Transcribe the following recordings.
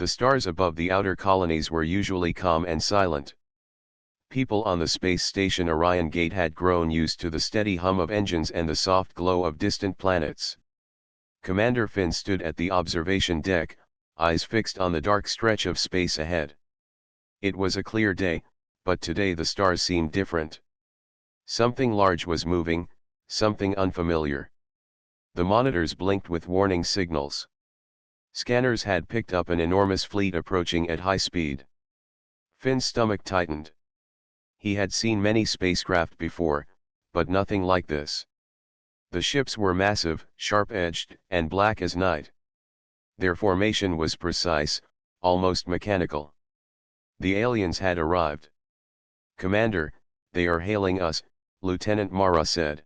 The stars above the outer colonies were usually calm and silent. People on the space station Orion Gate had grown used to the steady hum of engines and the soft glow of distant planets. Commander Finn stood at the observation deck, eyes fixed on the dark stretch of space ahead. It was a clear day, but today the stars seemed different. Something large was moving, something unfamiliar. The monitors blinked with warning signals. Scanners had picked up an enormous fleet approaching at high speed. Finn's stomach tightened. He had seen many spacecraft before, but nothing like this. The ships were massive, sharp-edged, and black as night. Their formation was precise, almost mechanical. The aliens had arrived. "Commander, they are hailing us," Lieutenant Mara said.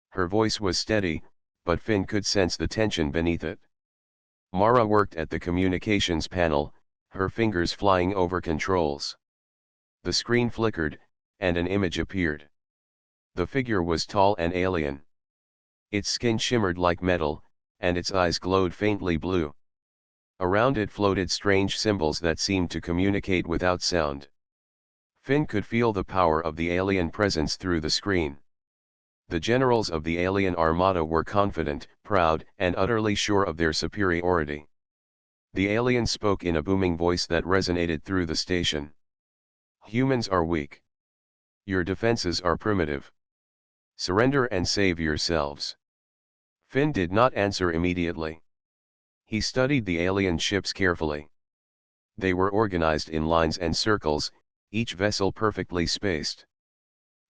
Her voice was steady, but Finn could sense the tension beneath it. Mara worked at the communications panel, her fingers flying over controls. The screen flickered, and an image appeared. The figure was tall and alien. Its skin shimmered like metal, and its eyes glowed faintly blue. Around it floated strange symbols that seemed to communicate without sound. Finn could feel the power of the alien presence through the screen. The generals of the alien Armada were confident, proud, and utterly sure of their superiority. The alien spoke in a booming voice that resonated through the station. "Humans are weak. Your defenses are primitive. Surrender and save yourselves." Finn did not answer immediately. He studied the alien ships carefully. They were organized in lines and circles, each vessel perfectly spaced.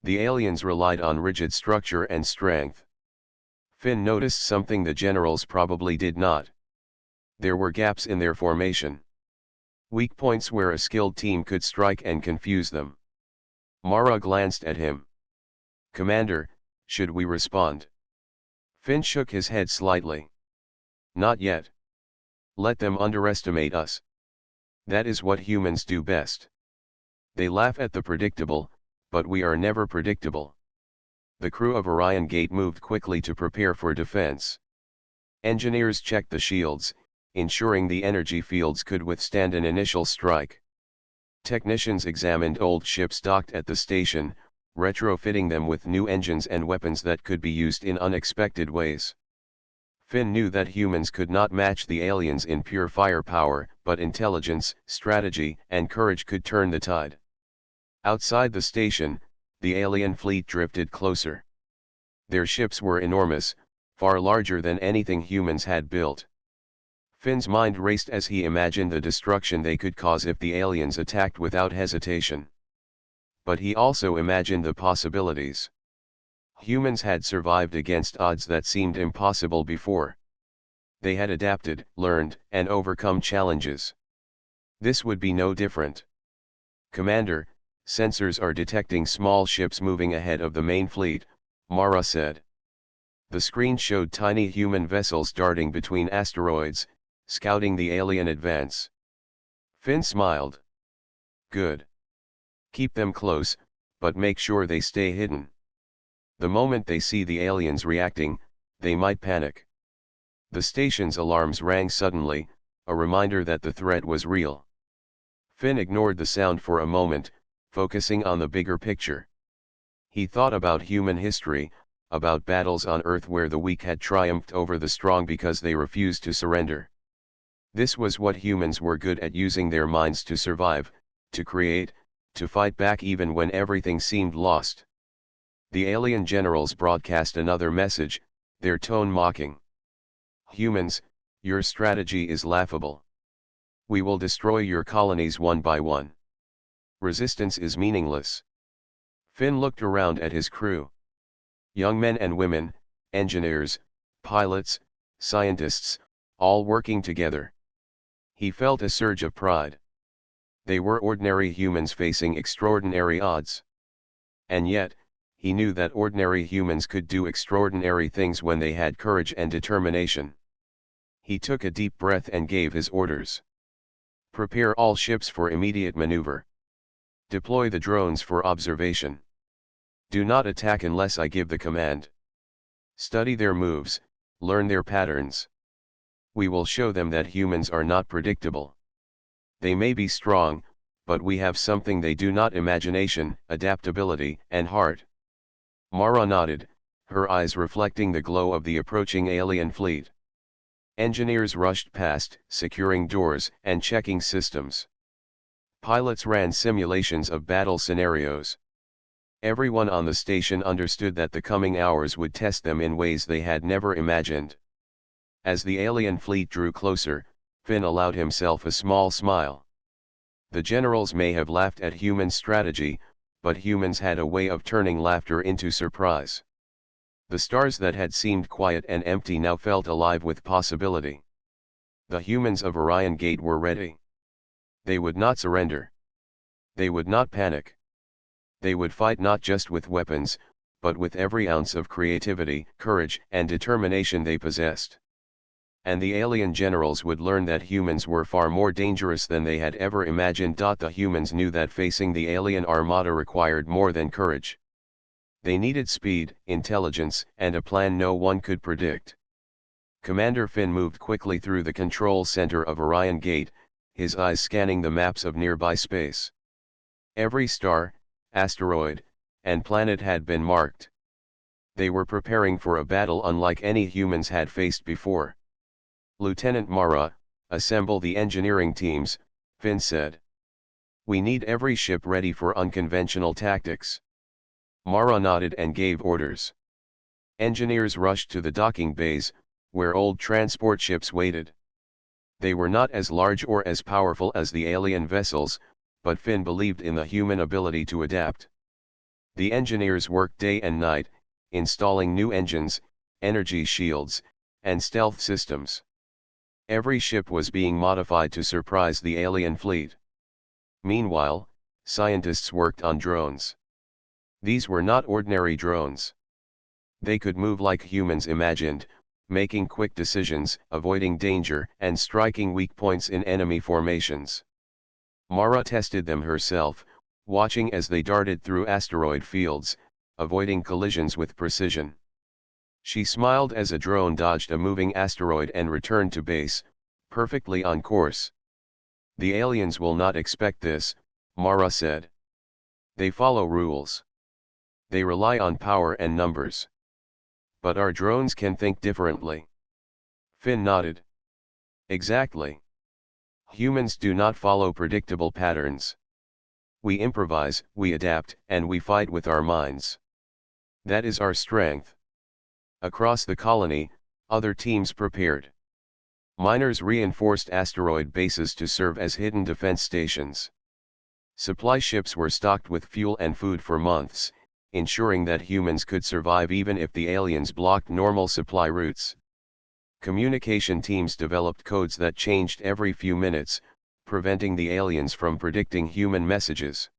The aliens relied on rigid structure and strength. Finn noticed something the generals probably did not. There were gaps in their formation. Weak points where a skilled team could strike and confuse them. Mara glanced at him. "Commander, should we respond?" Finn shook his head slightly. "Not yet. Let them underestimate us. That is what humans do best. They laugh at the predictable, but we are never predictable." The crew of Orion Gate moved quickly to prepare for defense. Engineers checked the shields, ensuring the energy fields could withstand an initial strike. Technicians examined old ships docked at the station, retrofitting them with new engines and weapons that could be used in unexpected ways. Finn knew that humans could not match the aliens in pure firepower, but intelligence, strategy, and courage could turn the tide. Outside the station, the alien fleet drifted closer. Their ships were enormous, far larger than anything humans had built. Finn's mind raced as he imagined the destruction they could cause if the aliens attacked without hesitation. But he also imagined the possibilities. Humans had survived against odds that seemed impossible before. They had adapted, learned, and overcome challenges. This would be no different. "Commander, sensors are detecting small ships moving ahead of the main fleet," Mara said. The screen showed tiny human vessels darting between asteroids, scouting the alien advance. Finn smiled. "Good. Keep them close, but make sure they stay hidden. The moment they see the aliens reacting, they might panic." The station's alarms rang suddenly, a reminder that the threat was real. Finn ignored the sound for a moment, focusing on the bigger picture. He thought about human history, about battles on Earth where the weak had triumphed over the strong because they refused to surrender. This was what humans were good at, using their minds to survive, to create, to fight back even when everything seemed lost. The alien generals broadcast another message, their tone mocking. "Humans, your strategy is laughable. We will destroy your colonies one by one. Resistance is meaningless." Finn looked around at his crew. Young men and women, engineers, pilots, scientists, all working together. He felt a surge of pride. They were ordinary humans facing extraordinary odds. And yet, he knew that ordinary humans could do extraordinary things when they had courage and determination. He took a deep breath and gave his orders. "Prepare all ships for immediate maneuver. Deploy the drones for observation. Do not attack unless I give the command. Study their moves, learn their patterns. We will show them that humans are not predictable. They may be strong, but we have something they do not: imagination, adaptability, and heart. Mara nodded, her eyes reflecting the glow of the approaching alien fleet. Engineers rushed past, securing doors and checking systems. Pilots ran simulations of battle scenarios. Everyone on the station understood that the coming hours would test them in ways they had never imagined. As the alien fleet drew closer, Finn allowed himself a small smile. The generals may have laughed at human strategy, but humans had a way of turning laughter into surprise. The stars that had seemed quiet and empty now felt alive with possibility. The humans of Orion Gate were ready. They would not surrender. They would not panic. They would fight not just with weapons, but with every ounce of creativity, courage, and determination they possessed. And the alien generals would learn that humans were far more dangerous than they had ever imagined. The humans knew that facing the alien armada required more than courage. They needed speed, intelligence, and a plan no one could predict. Commander Finn moved quickly through the control center of Orion Gate, his eyes scanning the maps of nearby space. Every star, asteroid, and planet had been marked. They were preparing for a battle unlike any humans had faced before. Lieutenant Mara, assemble the engineering teams, Finn said. We need every ship ready for unconventional tactics. Mara nodded and gave orders. Engineers rushed to the docking bays, where old transport ships waited. They were not as large or as powerful as the alien vessels, but Finn believed in the human ability to adapt. The engineers worked day and night, installing new engines, energy shields, and stealth systems. Every ship was being modified to surprise the alien fleet. Meanwhile, scientists worked on drones. These were not ordinary drones. They could move like humans imagined, making quick decisions, avoiding danger, and striking weak points in enemy formations. Mara tested them herself, watching as they darted through asteroid fields, avoiding collisions with precision. She smiled as a drone dodged a moving asteroid and returned to base, perfectly on course. The aliens will not expect this, Mara said. They follow rules. They rely on power and numbers. But our drones can think differently. Finn nodded. Exactly. Humans do not follow predictable patterns. We improvise, we adapt, and we fight with our minds. That is our strength. Across the colony, other teams prepared. Miners reinforced asteroid bases to serve as hidden defense stations. Supply ships were stocked with fuel and food for months, ensuring that humans could survive even if the aliens blocked normal supply routes. Communication teams developed codes that changed every few minutes, preventing the aliens from predicting human messages.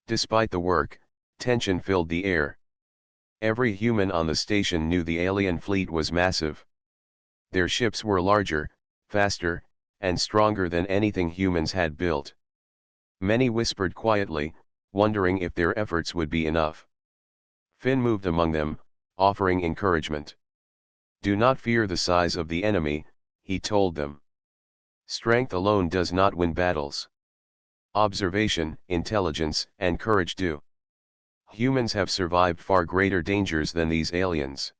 Despite the work, tension filled the air. Every human on the station knew the alien fleet was massive. Their ships were larger, faster, and stronger than anything humans had built. Many whispered quietly, wondering if their efforts would be enough. Finn moved among them, offering encouragement. Do not fear the size of the enemy, he told them. Strength alone does not win battles. Observation, intelligence, and courage do. Humans have survived far greater dangers than these aliens.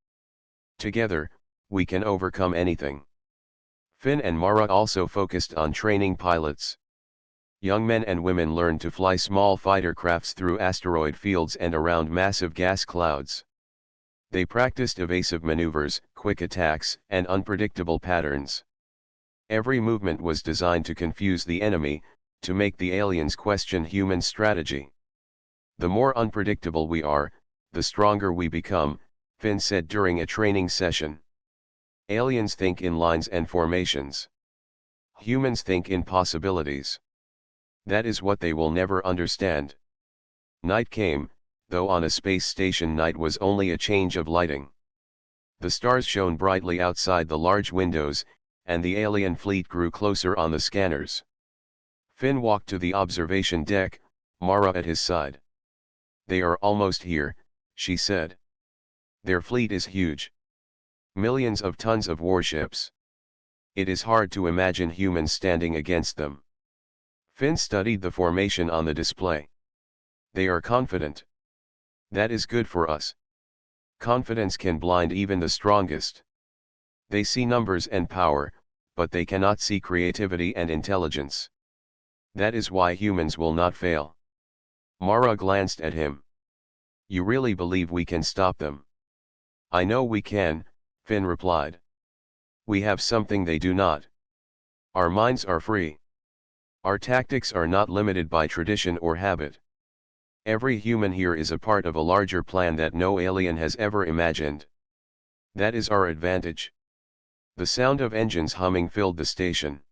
Together, we can overcome anything. Finn and Mara also focused on training pilots. Young men and women learned to fly small fighter crafts through asteroid fields and around massive gas clouds. They practiced evasive maneuvers, quick attacks, and unpredictable patterns. Every movement was designed to confuse the enemy, to make the aliens question human strategy. The more unpredictable we are, the stronger we become, Finn said during a training session. Aliens think in lines and formations. Humans think in possibilities. That is what they will never understand. Night came, though on a space station night was only a change of lighting. The stars shone brightly outside the large windows, and the alien fleet grew closer on the scanners. Finn walked to the observation deck, Mara at his side. They are almost here, she said. Their fleet is huge. Millions of tons of warships. It is hard to imagine humans standing against them. Finn studied the formation on the display. They are confident. That is good for us. Confidence can blind even the strongest. They see numbers and power, but they cannot see creativity and intelligence. That is why humans will not fail. Mara glanced at him. You really believe we can stop them? I know we can, Finn replied. We have something they do not. Our minds are free. Our tactics are not limited by tradition or habit. Every human here is a part of a larger plan that no alien has ever imagined. That is our advantage. The sound of engines humming filled the station.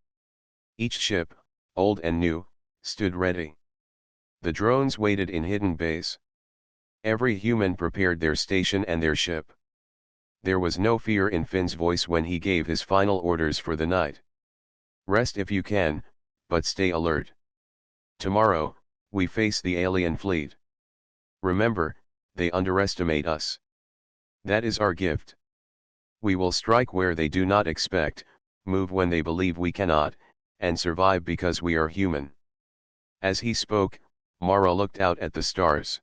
Each ship, old and new, stood ready. The drones waited in hidden bays. Every human prepared their station and their ship. There was no fear in Finn's voice when he gave his final orders for the night. Rest if you can, but stay alert. Tomorrow, we face the alien fleet. Remember, they underestimate us. That is our gift. We will strike where they do not expect, move when they believe we cannot, and survive because we are human. As he spoke, Mara looked out at the stars.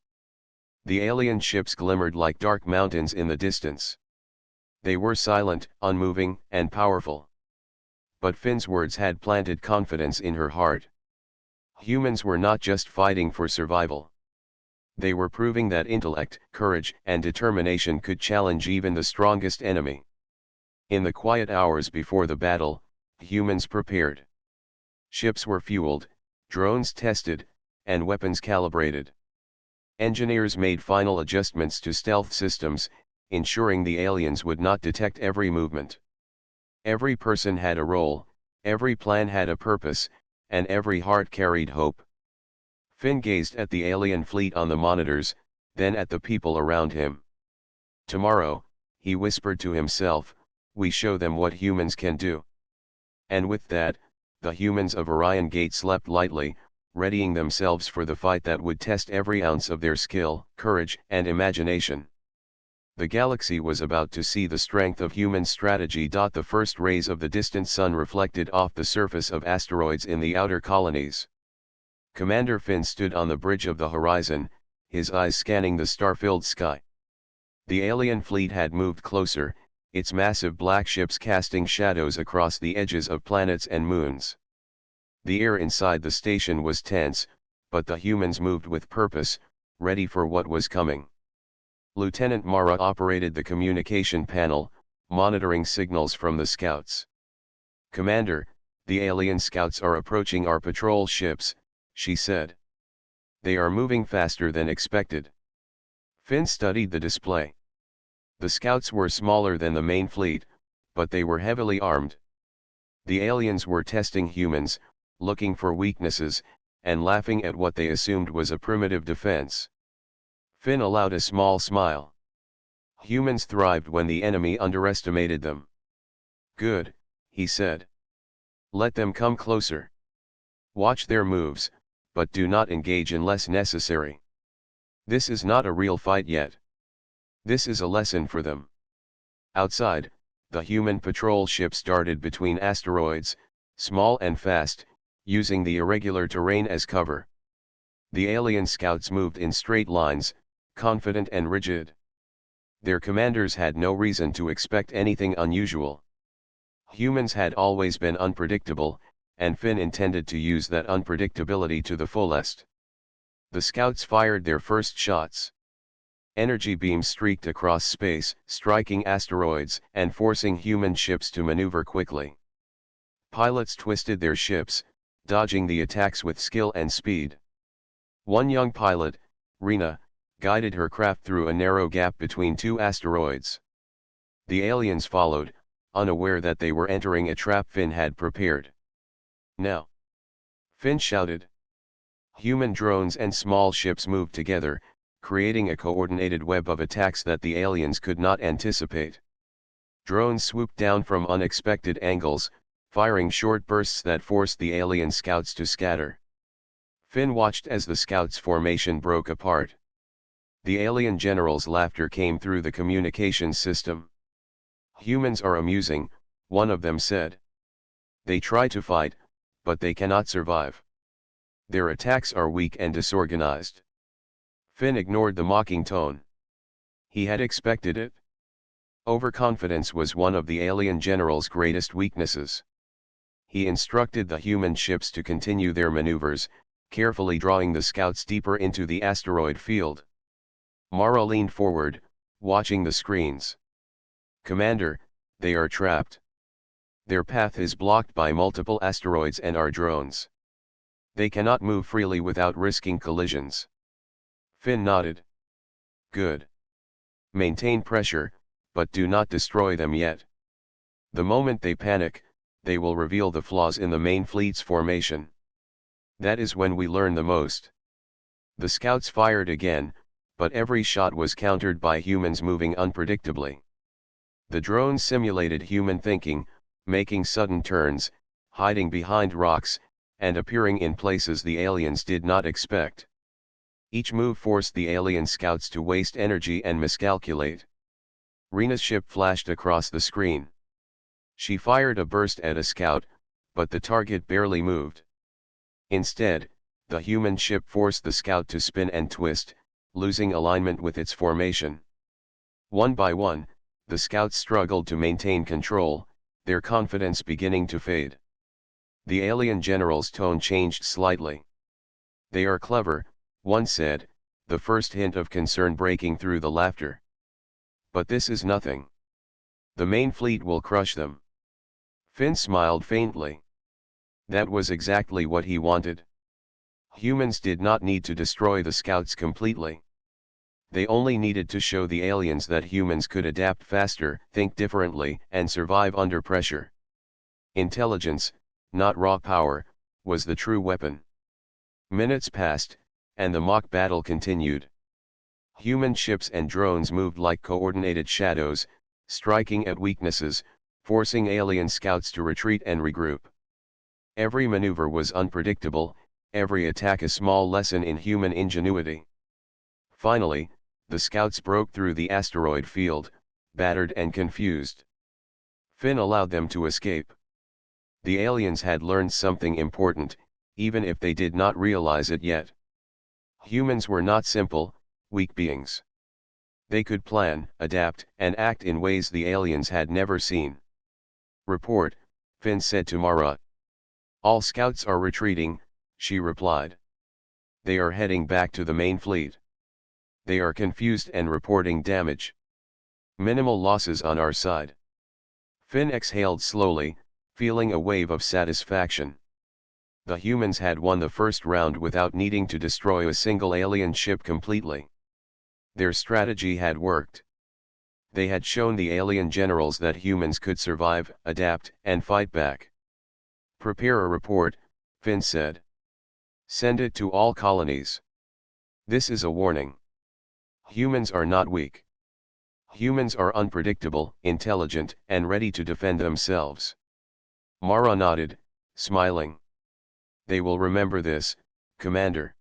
The alien ships glimmered like dark mountains in the distance. They were silent, unmoving, and powerful. But Finn's words had planted confidence in her heart. Humans were not just fighting for survival. They were proving that intellect, courage, and determination could challenge even the strongest enemy. In the quiet hours before the battle, humans prepared. Ships were fueled, drones tested, and weapons calibrated. Engineers made final adjustments to stealth systems, ensuring the aliens would not detect every movement. Every person had a role, every plan had a purpose, and every heart carried hope. Finn gazed at the alien fleet on the monitors, then at the people around him. Tomorrow, he whispered to himself, we show them what humans can do. And with that, the humans of Orion Gate slept lightly, readying themselves for the fight that would test every ounce of their skill, courage, and imagination. The galaxy was about to see the strength of human strategy. The first rays of the distant sun reflected off the surface of asteroids in the outer colonies. Commander Finn stood on the bridge of the horizon, his eyes scanning the star-filled sky. The alien fleet had moved closer, its massive black ships casting shadows across the edges of planets and moons. The air inside the station was tense, but the humans moved with purpose, ready for what was coming. Lieutenant Mara operated the communication panel, monitoring signals from the scouts. Commander, the alien scouts are approaching our patrol ships, she said. They are moving faster than expected. Finn studied the display. The scouts were smaller than the main fleet, but they were heavily armed. The aliens were testing humans, looking for weaknesses, and laughing at what they assumed was a primitive defense. Finn allowed a small smile. Humans thrived when the enemy underestimated them. Good, he said. Let them come closer. Watch their moves, but do not engage unless necessary. This is not a real fight yet. This is a lesson for them. Outside, the human patrol ships darted between asteroids, small and fast, using the irregular terrain as cover. The alien scouts moved in straight lines, confident and rigid. Their commanders had no reason to expect anything unusual. Humans had always been unpredictable, and Finn intended to use that unpredictability to the fullest. The scouts fired their first shots. Energy beams streaked across space, striking asteroids and forcing human ships to maneuver quickly. Pilots twisted their ships, dodging the attacks with skill and speed. One young pilot, Rena, guided her craft through a narrow gap between two asteroids. The aliens followed, unaware that they were entering a trap Finn had prepared. Now! Finn shouted. Human drones and small ships moved together, creating a coordinated web of attacks that the aliens could not anticipate. Drones swooped down from unexpected angles, firing short bursts that forced the alien scouts to scatter. Finn watched as the scouts' formation broke apart. The alien general's laughter came through the communications system. Humans are amusing, one of them said. They try to fight, but they cannot survive. Their attacks are weak and disorganized. Finn ignored the mocking tone. He had expected it. Overconfidence was one of the alien general's greatest weaknesses. He instructed the human ships to continue their maneuvers, carefully drawing the scouts deeper into the asteroid field. Mara leaned forward, watching the screens. "Commander, they are trapped. Their path is blocked by multiple asteroids and our drones. They cannot move freely without risking collisions." Finn nodded. "Good. Maintain pressure, but do not destroy them yet. The moment they panic, they will reveal the flaws in the main fleet's formation. That is when we learn the most." The scouts fired again, but every shot was countered by humans moving unpredictably. The drones simulated human thinking, making sudden turns, hiding behind rocks, and appearing in places the aliens did not expect. Each move forced the alien scouts to waste energy and miscalculate. Rena's ship flashed across the screen. She fired a burst at a scout, but the target barely moved. Instead, the human ship forced the scout to spin and twist, losing alignment with its formation. One by one, the scouts struggled to maintain control, their confidence beginning to fade. The alien general's tone changed slightly. "They are clever," one said, the first hint of concern breaking through the laughter. "But this is nothing. The main fleet will crush them." Finn smiled faintly. That was exactly what he wanted. Humans did not need to destroy the scouts completely. They only needed to show the aliens that humans could adapt faster, think differently, and survive under pressure. Intelligence, not raw power, was the true weapon. Minutes passed, and the mock battle continued. Human ships and drones moved like coordinated shadows, striking at weaknesses, forcing alien scouts to retreat and regroup. Every maneuver was unpredictable, every attack a small lesson in human ingenuity. Finally, the scouts broke through the asteroid field, battered and confused. Finn allowed them to escape. The aliens had learned something important, even if they did not realize it yet. Humans were not simple, weak beings. They could plan, adapt, and act in ways the aliens had never seen. "Report," Finn said to Mara. "All scouts are retreating," she replied. "They are heading back to the main fleet. They are confused and reporting damage. Minimal losses on our side." Finn exhaled slowly, feeling a wave of satisfaction. The humans had won the first round without needing to destroy a single alien ship completely. Their strategy had worked. They had shown the alien generals that humans could survive, adapt, and fight back. "Prepare a report," Finn said. "Send it to all colonies. This is a warning. Humans are not weak. Humans are unpredictable, intelligent, and ready to defend themselves." Mara nodded, smiling. "They will remember this, Commander.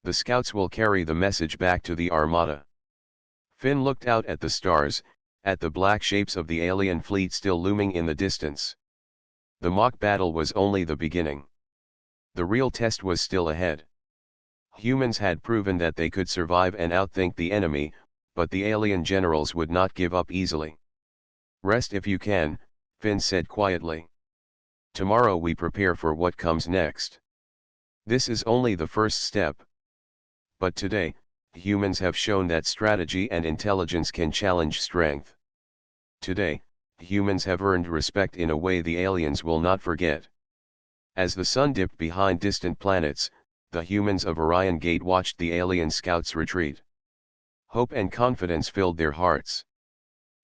The scouts will carry the message back to the Armada." Finn looked out at the stars, at the black shapes of the alien fleet still looming in the distance. The mock battle was only the beginning. The real test was still ahead. Humans had proven that they could survive and outthink the enemy, but the alien generals would not give up easily. "Rest if you can," Finn said quietly. "Tomorrow we prepare for what comes next. This is only the first step. But today, humans have shown that strategy and intelligence can challenge strength. Today, humans have earned respect in a way the aliens will not forget." As the sun dipped behind distant planets, the humans of Orion Gate watched the alien scouts retreat. Hope and confidence filled their hearts.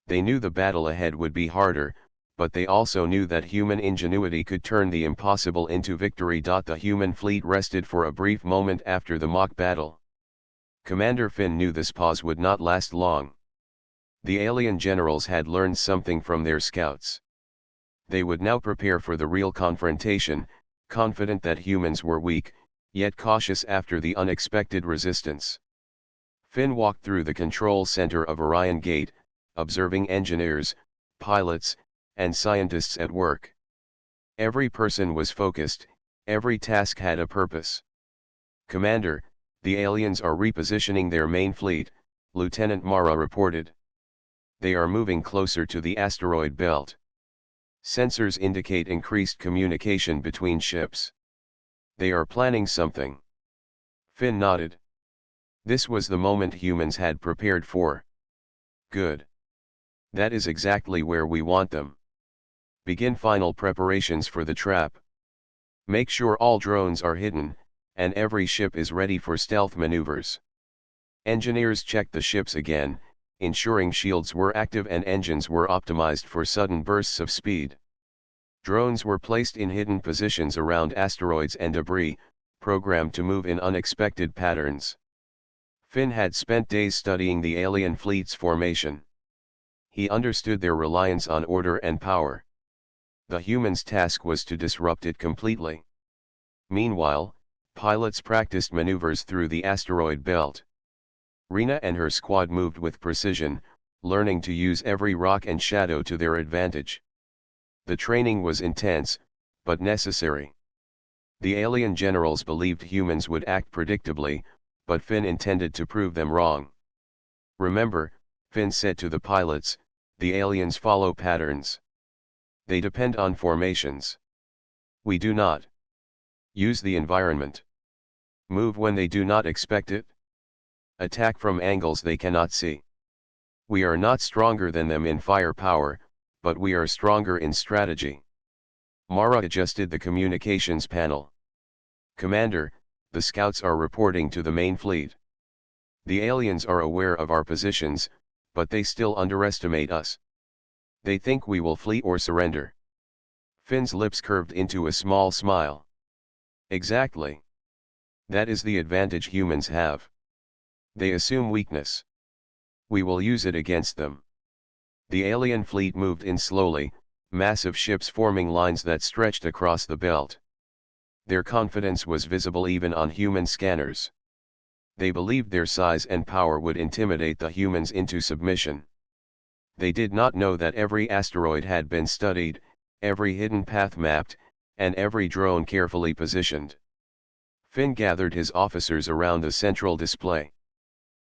They knew the battle ahead would be harder, but they also knew that human ingenuity could turn the impossible into victory. The human fleet rested for a brief moment after the mock battle. Commander Finn knew this pause would not last long. The alien generals had learned something from their scouts. They would now prepare for the real confrontation, confident that humans were weak, yet cautious after the unexpected resistance. Finn walked through the control center of Orion Gate, observing engineers, pilots, and scientists at work. Every person was focused, every task had a purpose. Commander, the aliens are repositioning their main fleet, Lieutenant Mara reported. They are moving closer to the asteroid belt. Sensors indicate increased communication between ships. They are planning something. Finn nodded. This was the moment humans had prepared for. Good. That is exactly where we want them. Begin final preparations for the trap. Make sure all drones are hidden, and every ship is ready for stealth maneuvers. Engineers checked the ships again, ensuring shields were active and engines were optimized for sudden bursts of speed. Drones were placed in hidden positions around asteroids and debris, programmed to move in unexpected patterns. Finn had spent days studying the alien fleet's formation. He understood their reliance on order and power. The humans' task was to disrupt it completely. Meanwhile, pilots practiced maneuvers through the asteroid belt. Rena and her squad moved with precision, learning to use every rock and shadow to their advantage. The training was intense, but necessary. The alien generals believed humans would act predictably, but Finn intended to prove them wrong. Remember, Finn said to the pilots, the aliens follow patterns. They depend on formations. We do not. Use the environment. Move when they do not expect it. Attack from angles they cannot see. We are not stronger than them in firepower, but we are stronger in strategy. Mara adjusted the communications panel. Commander, the scouts are reporting to the main fleet. The aliens are aware of our positions, but they still underestimate us. They think we will flee or surrender. Finn's lips curved into a small smile. Exactly. That is the advantage humans have. They assume weakness. We will use it against them. The alien fleet moved in slowly, massive ships forming lines that stretched across the belt. Their confidence was visible even on human scanners. They believed their size and power would intimidate the humans into submission. They did not know that every asteroid had been studied, every hidden path mapped, and every drone carefully positioned. Finn gathered his officers around the central display.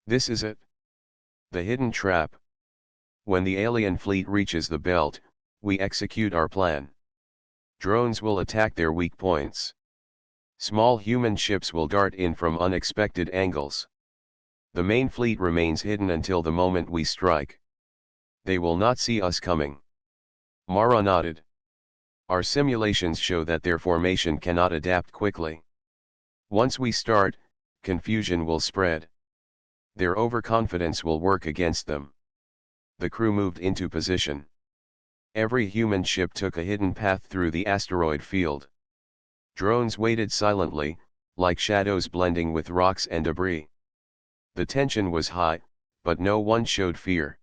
This is it. The hidden trap. When the alien fleet reaches the belt, we execute our plan. Drones will attack their weak points. Small human ships will dart in from unexpected angles. The main fleet remains hidden until the moment we strike. They will not see us coming. Mara nodded. Our simulations show that their formation cannot adapt quickly. Once we start, confusion will spread. Their overconfidence will work against them. The crew moved into position. Every human ship took a hidden path through the asteroid field. Drones waited silently, like shadows blending with rocks and debris. The tension was high, but no one showed fear.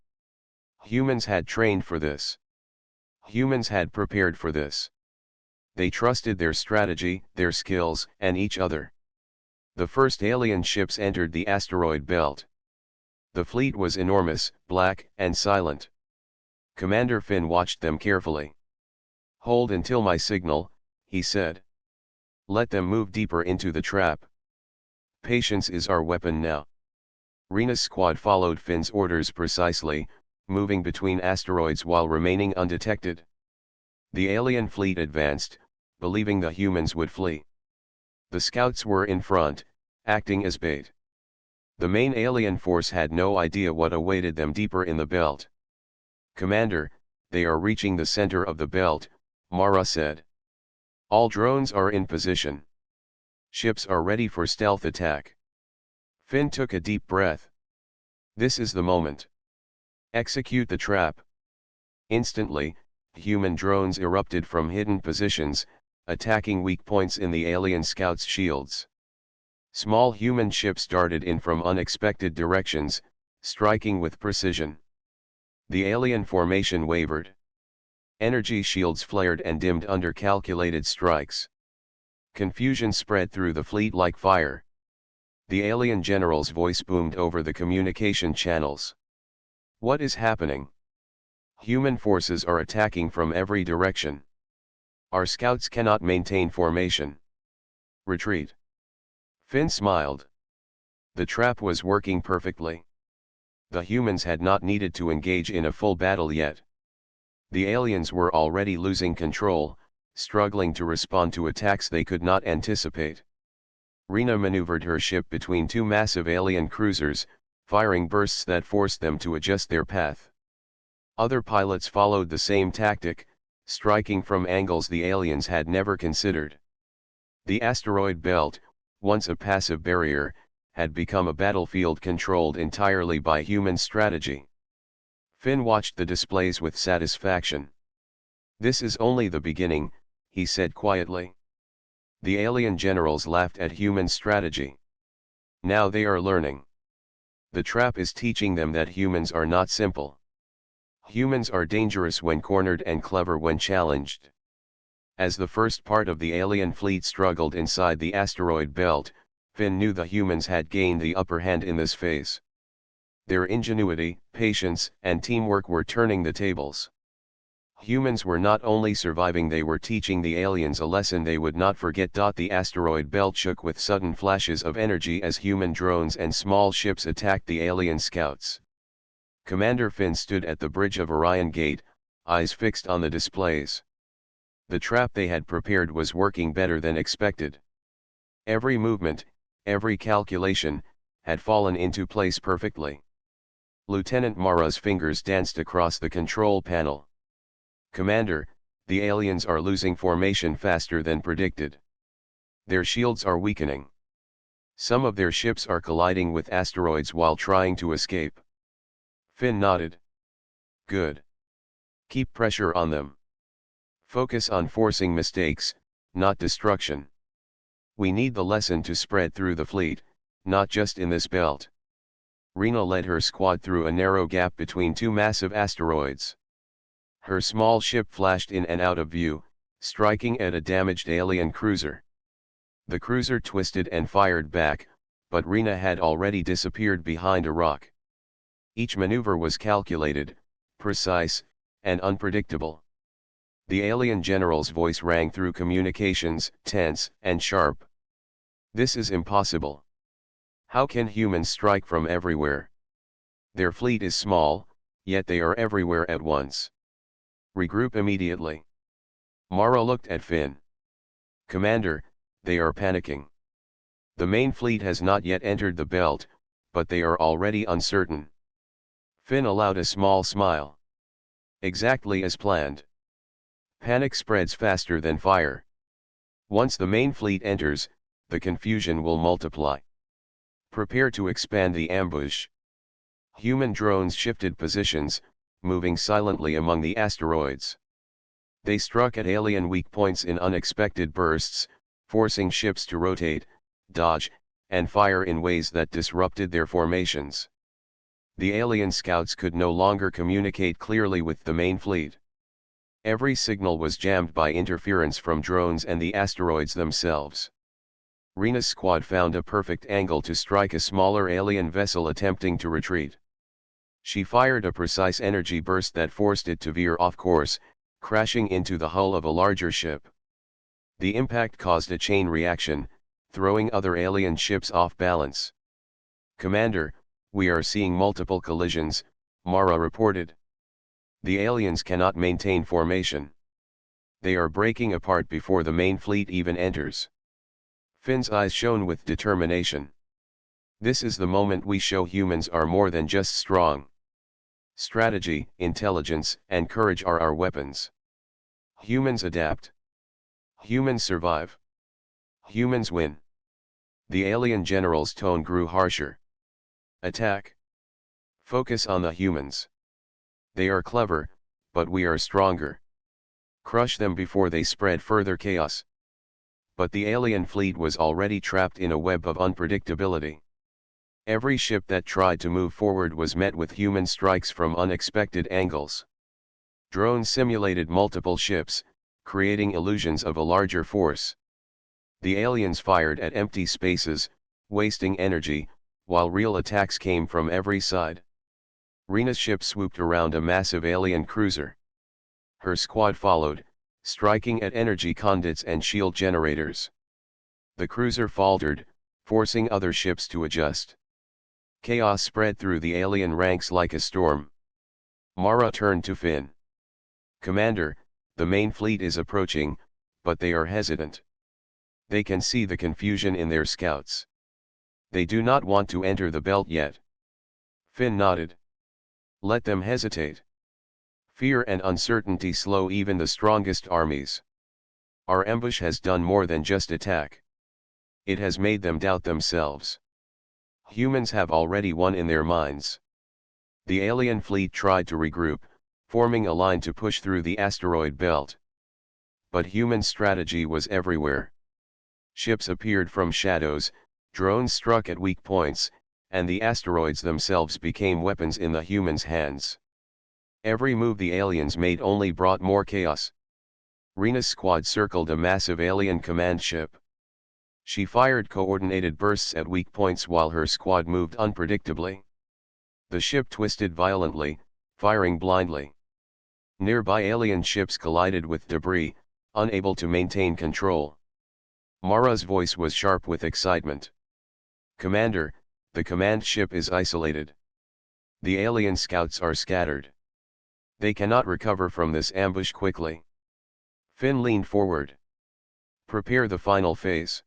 Humans had trained for this. Humans had prepared for this. They trusted their strategy, their skills, and each other. The first alien ships entered the asteroid belt. The fleet was enormous, black, and silent. Commander Finn watched them carefully. Hold until my signal, he said. Let them move deeper into the trap. Patience is our weapon now. Rena's squad followed Finn's orders precisely, moving between asteroids while remaining undetected. The alien fleet advanced, believing the humans would flee. The scouts were in front, acting as bait. The main alien force had no idea what awaited them deeper in the belt. Commander, they are reaching the center of the belt, Mara said. All drones are in position. Ships are ready for stealth attack. Finn took a deep breath. This is the moment. Execute the trap. Instantly, human drones erupted from hidden positions, attacking weak points in the alien scouts' shields. Small human ships darted in from unexpected directions, striking with precision. The alien formation wavered. Energy shields flared and dimmed under calculated strikes. Confusion spread through the fleet like fire. The alien general's voice boomed over the communication channels. What is happening? Human forces are attacking from every direction. Our scouts cannot maintain formation. Retreat. Finn smiled. The trap was working perfectly. The humans had not needed to engage in a full battle yet. The aliens were already losing control, struggling to respond to attacks they could not anticipate. Rena maneuvered her ship between two massive alien cruisers, firing bursts that forced them to adjust their path. Other pilots followed the same tactic, striking from angles the aliens had never considered. The asteroid belt, once a passive barrier, had become a battlefield controlled entirely by human strategy. Finn watched the displays with satisfaction. "This is only the beginning," he said quietly. The alien generals laughed at human strategy. Now they are learning. The trap is teaching them that humans are not simple. Humans are dangerous when cornered and clever when challenged. As the first part of the alien fleet struggled inside the asteroid belt, Finn knew the humans had gained the upper hand in this phase. Their ingenuity, patience, and teamwork were turning the tables. Humans were not only surviving, they were teaching the aliens a lesson they would not forget. The asteroid belt shook with sudden flashes of energy as human drones and small ships attacked the alien scouts. Commander Finn stood at the bridge of Orion Gate, eyes fixed on the displays. The trap they had prepared was working better than expected. Every movement, every calculation, had fallen into place perfectly. Lieutenant Mara's fingers danced across the control panel. "Commander, the aliens are losing formation faster than predicted. Their shields are weakening. Some of their ships are colliding with asteroids while trying to escape." Finn nodded. "Good. Keep pressure on them. Focus on forcing mistakes, not destruction. We need the lesson to spread through the fleet, not just in this belt." Rena led her squad through a narrow gap between two massive asteroids. Her small ship flashed in and out of view, striking at a damaged alien cruiser. The cruiser twisted and fired back, but Rena had already disappeared behind a rock. Each maneuver was calculated, precise, and unpredictable. The alien general's voice rang through communications, tense and sharp. "This is impossible. How can humans strike from everywhere? Their fleet is small, yet they are everywhere at once. Regroup immediately." Mara looked at Finn. "Commander, they are panicking. The main fleet has not yet entered the belt, but they are already uncertain." Finn allowed a small smile. "Exactly as planned. Panic spreads faster than fire. Once the main fleet enters, the confusion will multiply. Prepare to expand the ambush." Human drones shifted positions, moving silently among the asteroids. They struck at alien weak points in unexpected bursts, forcing ships to rotate, dodge, and fire in ways that disrupted their formations. The alien scouts could no longer communicate clearly with the main fleet. Every signal was jammed by interference from drones and the asteroids themselves. Rena's squad found a perfect angle to strike a smaller alien vessel attempting to retreat. She fired a precise energy burst that forced it to veer off course, crashing into the hull of a larger ship. The impact caused a chain reaction, throwing other alien ships off balance. "Commander, we are seeing multiple collisions," Mara reported. "The aliens cannot maintain formation. They are breaking apart before the main fleet even enters." Finn's eyes shone with determination. "This is the moment we show humans are more than just strong. Strategy, intelligence, and courage are our weapons. Humans adapt. Humans survive. Humans win." The alien general's tone grew harsher. "Attack. Focus on the humans. They are clever, but we are stronger. Crush them before they spread further chaos." But the alien fleet was already trapped in a web of unpredictability. Every ship that tried to move forward was met with human strikes from unexpected angles. Drones simulated multiple ships, creating illusions of a larger force. The aliens fired at empty spaces, wasting energy, while real attacks came from every side. Rena's ship swooped around a massive alien cruiser. Her squad followed, striking at energy conduits and shield generators. The cruiser faltered, forcing other ships to adjust. Chaos spread through the alien ranks like a storm. Mara turned to Finn. "Commander, the main fleet is approaching, but they are hesitant. They can see the confusion in their scouts. They do not want to enter the belt yet." Finn nodded. "Let them hesitate. Fear and uncertainty slow even the strongest armies. Our ambush has done more than just attack. It has made them doubt themselves. Humans have already won in their minds." The alien fleet tried to regroup, forming a line to push through the asteroid belt. But human strategy was everywhere. Ships appeared from shadows, drones struck at weak points, and the asteroids themselves became weapons in the humans' hands. Every move the aliens made only brought more chaos. Rena's squad circled a massive alien command ship. She fired coordinated bursts at weak points while her squad moved unpredictably. The ship twisted violently, firing blindly. Nearby alien ships collided with debris, unable to maintain control. Mara's voice was sharp with excitement. "Commander, the command ship is isolated. The alien scouts are scattered. They cannot recover from this ambush quickly." Finn leaned forward. "Prepare the final phase.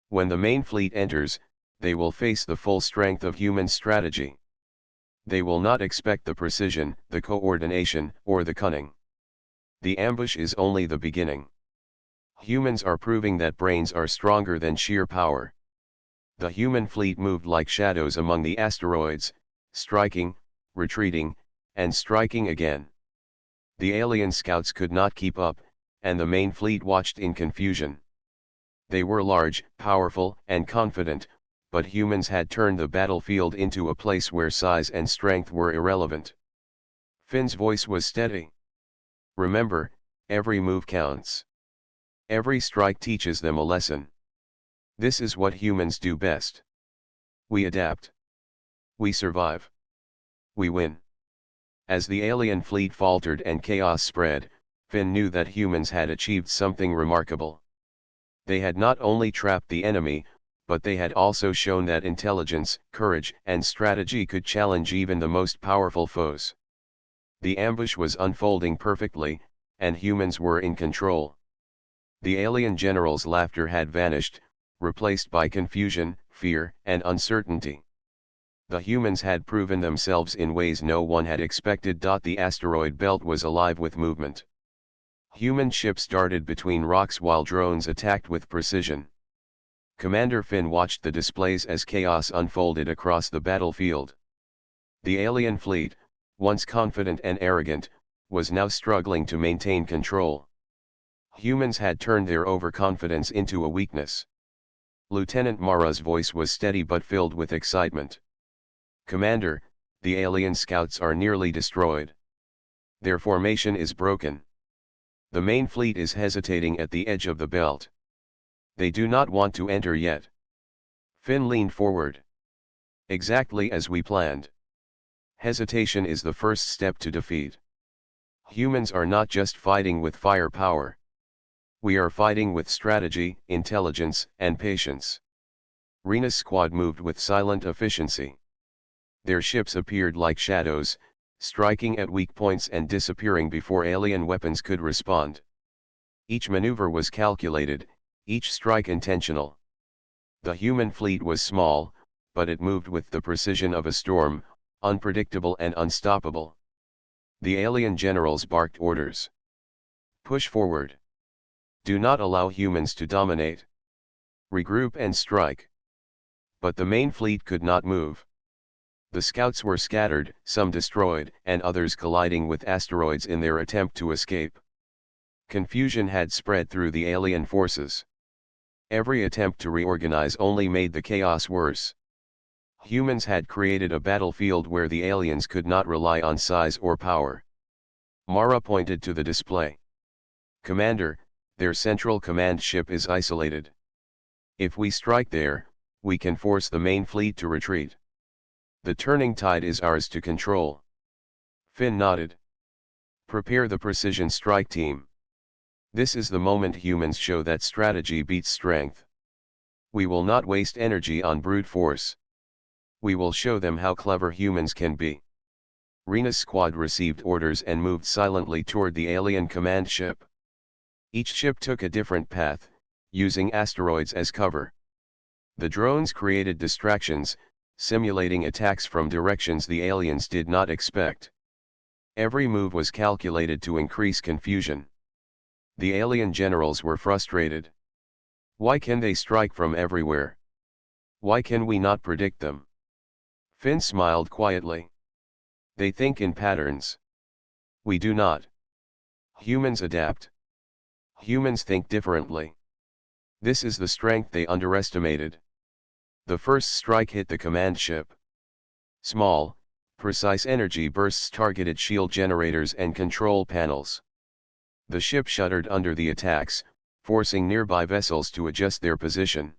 When the main fleet enters, they will face the full strength of human strategy. They will not expect the precision, the coordination, or the cunning. The ambush is only the beginning. Humans are proving that brains are stronger than sheer power." The human fleet moved like shadows among the asteroids, striking, retreating, and striking again. The alien scouts could not keep up, and the main fleet watched in confusion. They were large, powerful, and confident, but humans had turned the battlefield into a place where size and strength were irrelevant. Finn's voice was steady. "Remember, every move counts. Every strike teaches them a lesson. This is what humans do best. We adapt. We survive. We win." As the alien fleet faltered and chaos spread, Finn knew that humans had achieved something remarkable. They had not only trapped the enemy, but they had also shown that intelligence, courage, and strategy could challenge even the most powerful foes. The ambush was unfolding perfectly, and humans were in control. The alien general's laughter had vanished, replaced by confusion, fear, and uncertainty. The humans had proven themselves in ways no one had expected. The asteroid belt was alive with movement. Human ships darted between rocks while drones attacked with precision. Commander Finn watched the displays as chaos unfolded across the battlefield. The alien fleet, once confident and arrogant, was now struggling to maintain control. Humans had turned their overconfidence into a weakness. Lieutenant Mara's voice was steady but filled with excitement. "Commander, the alien scouts are nearly destroyed. Their formation is broken. The main fleet is hesitating at the edge of the belt. They do not want to enter yet." Finn leaned forward. "Exactly as we planned. Hesitation is the first step to defeat. Humans are not just fighting with firepower. We are fighting with strategy, intelligence, and patience." Rena's squad moved with silent efficiency. Their ships appeared like shadows, striking at weak points and disappearing before alien weapons could respond. Each maneuver was calculated, each strike intentional. The human fleet was small, but it moved with the precision of a storm, unpredictable and unstoppable. The alien generals barked orders. "Push forward. Do not allow humans to dominate. Regroup and strike." But the main fleet could not move. The scouts were scattered, some destroyed, and others colliding with asteroids in their attempt to escape. Confusion had spread through the alien forces. Every attempt to reorganize only made the chaos worse. Humans had created a battlefield where the aliens could not rely on size or power. Mara pointed to the display. "Commander, their central command ship is isolated. If we strike there, we can force the main fleet to retreat. The turning tide is ours to control." Finn nodded. "Prepare the precision strike team. This is the moment humans show that strategy beats strength." We will not waste energy on brute force. We will show them how clever humans can be. Rena's squad received orders and moved silently toward the alien command ship. Each ship took a different path, using asteroids as cover. The drones created distractions, simulating attacks from directions the aliens did not expect. Every move was calculated to increase confusion. The alien generals were frustrated. Why can they strike from everywhere? Why can we not predict them? Finn smiled quietly. They think in patterns. We do not. Humans adapt. Humans think differently. This is the strength they underestimated. The first strike hit the command ship. Small, precise energy bursts targeted shield generators and control panels. The ship shuddered under the attacks, forcing nearby vessels to adjust their position.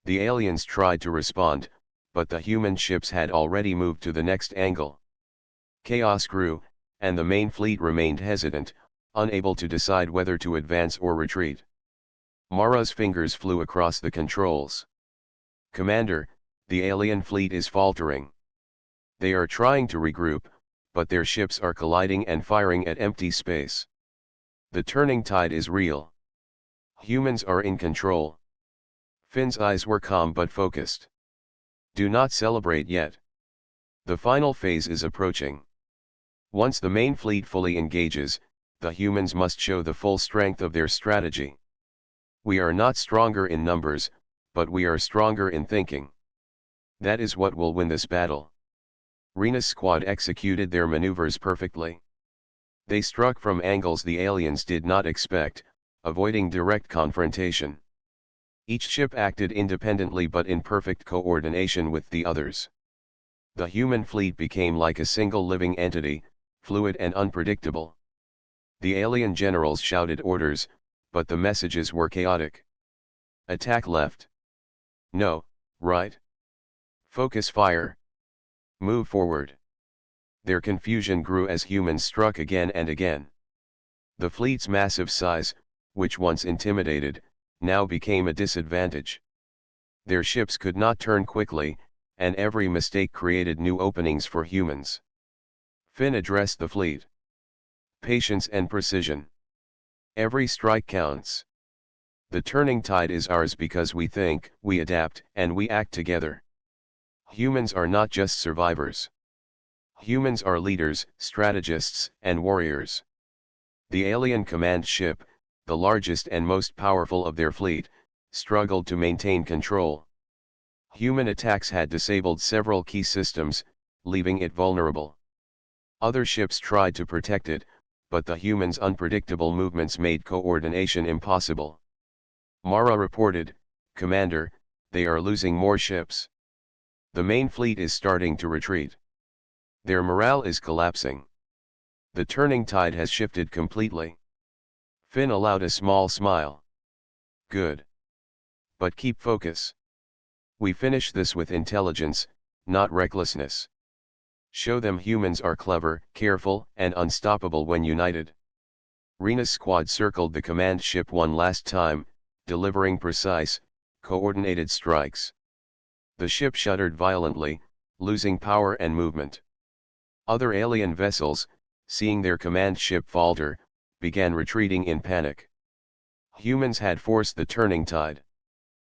The aliens tried to respond, but the human ships had already moved to the next angle. Chaos grew, and the main fleet remained hesitant, unable to decide whether to advance or retreat. Mara's fingers flew across the controls. Commander, the alien fleet is faltering. They are trying to regroup, but their ships are colliding and firing at empty space. The turning tide is real. Humans are in control. Finn's eyes were calm but focused. Do not celebrate yet. The final phase is approaching. Once the main fleet fully engages, the humans must show the full strength of their strategy. We are not stronger in numbers, but we are stronger in thinking. That is what will win this battle. Rena's squad executed their maneuvers perfectly. They struck from angles the aliens did not expect, avoiding direct confrontation. Each ship acted independently but in perfect coordination with the others. The human fleet became like a single living entity, fluid and unpredictable. The alien generals shouted orders, but the messages were chaotic. Attack left. No, right. Focus fire. Move forward. Their confusion grew as humans struck again and again. The fleet's massive size, which once intimidated, now became a disadvantage. Their ships could not turn quickly, and every mistake created new openings for humans. Finn addressed the fleet. Patience and precision. Every strike counts. The turning tide is ours because we think, we adapt, and we act together. Humans are not just survivors. Humans are leaders, strategists, and warriors. The alien command ship, the largest and most powerful of their fleet, struggled to maintain control. Human attacks had disabled several key systems, leaving it vulnerable. Other ships tried to protect it, but the humans' unpredictable movements made coordination impossible. Mara reported, "Commander, they are losing more ships. The main fleet is starting to retreat. Their morale is collapsing. The turning tide has shifted completely." Finn allowed a small smile. "Good. But keep focus. We finish this with intelligence, not recklessness. Show them humans are clever, careful, and unstoppable when united." Rena's squad circled the command ship one last time, delivering precise, coordinated strikes. The ship shuddered violently, losing power and movement. Other alien vessels, seeing their command ship falter, began retreating in panic. Humans had forced the turning tide.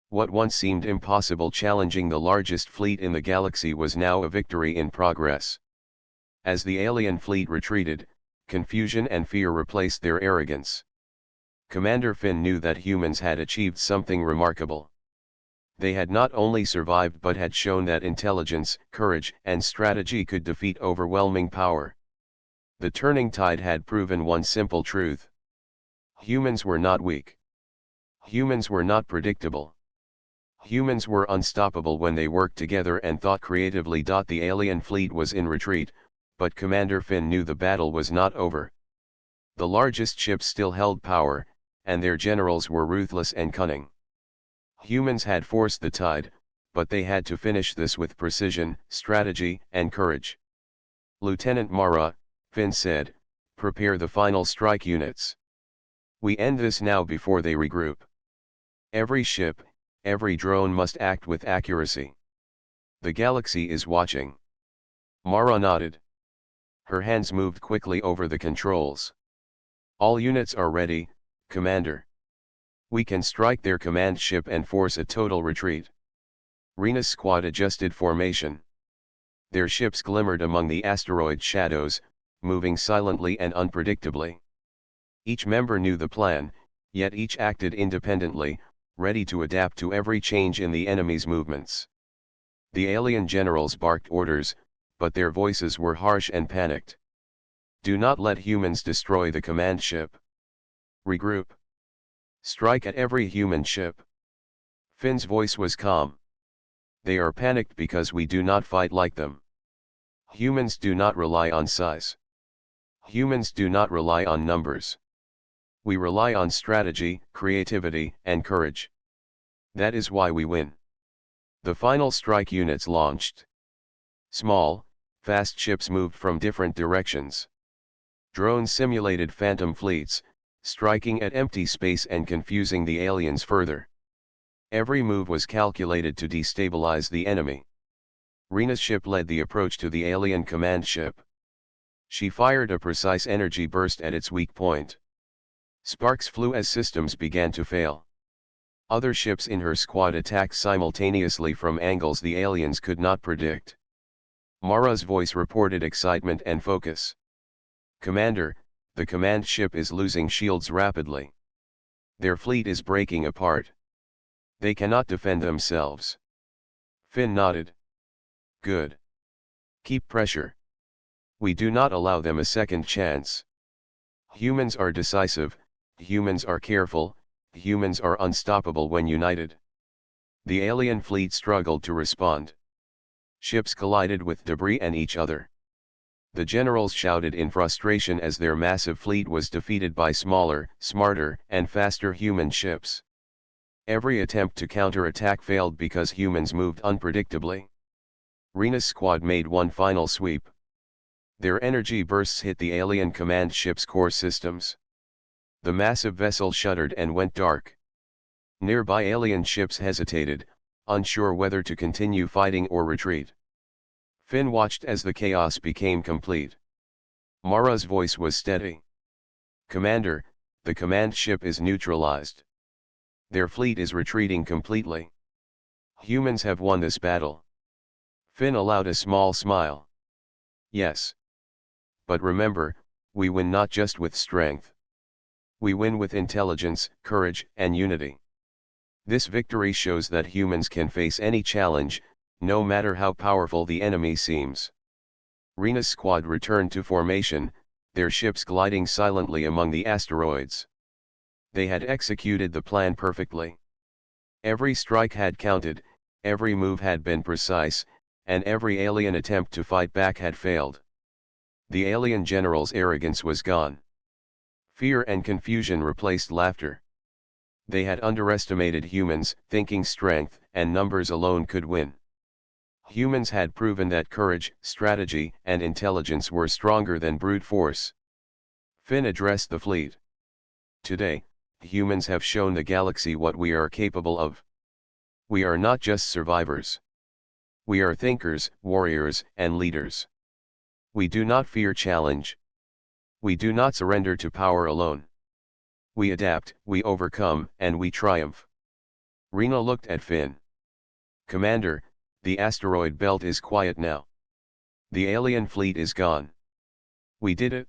What once seemed impossible, challenging the largest fleet in the galaxy, was now a victory in progress. As the alien fleet retreated, confusion and fear replaced their arrogance. Commander Finn knew that humans had achieved something remarkable. They had not only survived but had shown that intelligence, courage, and strategy could defeat overwhelming power. The turning tide had proven one simple truth. Humans were not weak. Humans were not predictable. Humans were unstoppable when they worked together and thought creatively. The alien fleet was in retreat, but Commander Finn knew the battle was not over. The largest ships still held power, and their generals were ruthless and cunning. Humans had forced the tide, but they had to finish this with precision, strategy, and courage. "Lieutenant Mara," Finn said, "prepare the final strike units. We end this now before they regroup. Every ship, Every drone must act with accuracy. The galaxy is watching. Mara nodded. Her hands moved quickly over the controls. All units are ready, Commander. We can strike their command ship and force a total retreat. Rena's squad adjusted formation. Their ships glimmered among the asteroid shadows, moving silently and unpredictably. Each member knew the plan, yet each acted independently, ready to adapt to every change in the enemy's movements. The alien generals barked orders, but their voices were harsh and panicked. Do not let humans destroy the command ship. Regroup. Strike at every human ship. Finn's voice was calm. They are panicked because we do not fight like them. Humans do not rely on size. Humans do not rely on numbers. We rely on strategy, creativity, and courage. That is why we win. The final strike units launched. Small, fast ships moved from different directions. Drones simulated phantom fleets, striking at empty space and confusing the aliens further. Every move was calculated to destabilize the enemy. Rena's ship led the approach to the alien command ship. She fired a precise energy burst at its weak point. Sparks flew as systems began to fail. Other ships in her squad attacked simultaneously from angles the aliens could not predict. Mara's voice reported excitement and focus. Commander, the command ship is losing shields rapidly. Their fleet is breaking apart. They cannot defend themselves. Finn nodded. Good. Keep pressure. We do not allow them a second chance. Humans are decisive, humans are careful, humans are unstoppable when united. The alien fleet struggled to respond. Ships collided with debris and each other. The generals shouted in frustration as their massive fleet was defeated by smaller, smarter, and faster human ships. Every attempt to counterattack failed because humans moved unpredictably. Rena's squad made one final sweep. Their energy bursts hit the alien command ship's core systems. The massive vessel shuddered and went dark. Nearby alien ships hesitated, unsure whether to continue fighting or retreat. Finn watched as the chaos became complete. Mara's voice was steady. Commander, the command ship is neutralized. Their fleet is retreating completely. Humans have won this battle. Finn allowed a small smile. Yes. But remember, we win not just with strength. We win with intelligence, courage, and unity. This victory shows that humans can face any challenge, no matter how powerful the enemy seems. Rena's squad returned to formation, their ships gliding silently among the asteroids. They had executed the plan perfectly. Every strike had counted, every move had been precise, and every alien attempt to fight back had failed. The alien general's arrogance was gone. Fear and confusion replaced laughter. They had underestimated humans, thinking strength and numbers alone could win. Humans had proven that courage, strategy, and intelligence were stronger than brute force. Finn addressed the fleet. Today, humans have shown the galaxy what we are capable of. We are not just survivors. We are thinkers, warriors, and leaders. We do not fear challenge. We do not surrender to power alone. We adapt, we overcome, and we triumph. Rena looked at Finn. Commander, the asteroid belt is quiet now. The alien fleet is gone. We did it?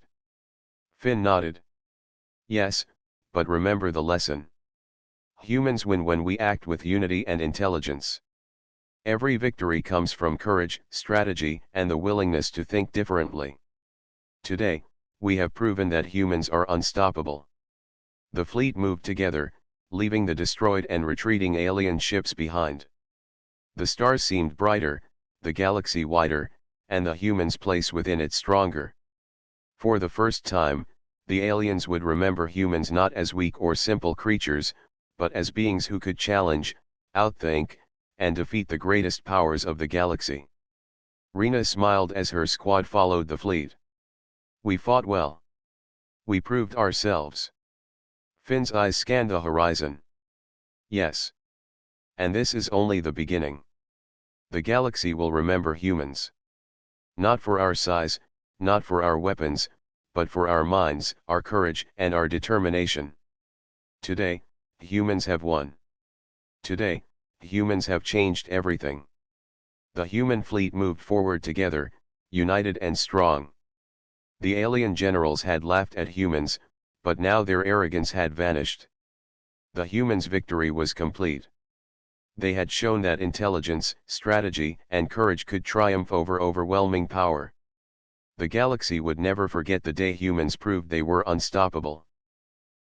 Finn nodded. Yes, but remember the lesson. Humans win when we act with unity and intelligence. Every victory comes from courage, strategy, and the willingness to think differently. Today, we have proven that humans are unstoppable. The fleet moved together, leaving the destroyed and retreating alien ships behind. The stars seemed brighter, the galaxy wider, and the humans' place within it stronger. For the first time, the aliens would remember humans not as weak or simple creatures, but as beings who could challenge, outthink, and defeat the greatest powers of the galaxy. Rena smiled as her squad followed the fleet. We fought well. We proved ourselves. Finn's eyes scanned the horizon. Yes. And this is only the beginning. The galaxy will remember humans. Not for our size, not for our weapons, but for our minds, our courage, and our determination. Today, humans have won. Today, humans have changed everything. The human fleet moved forward together, united and strong. The alien generals had laughed at humans, but now their arrogance had vanished. The humans' victory was complete. They had shown that intelligence, strategy, and courage could triumph over overwhelming power. The galaxy would never forget the day humans proved they were unstoppable.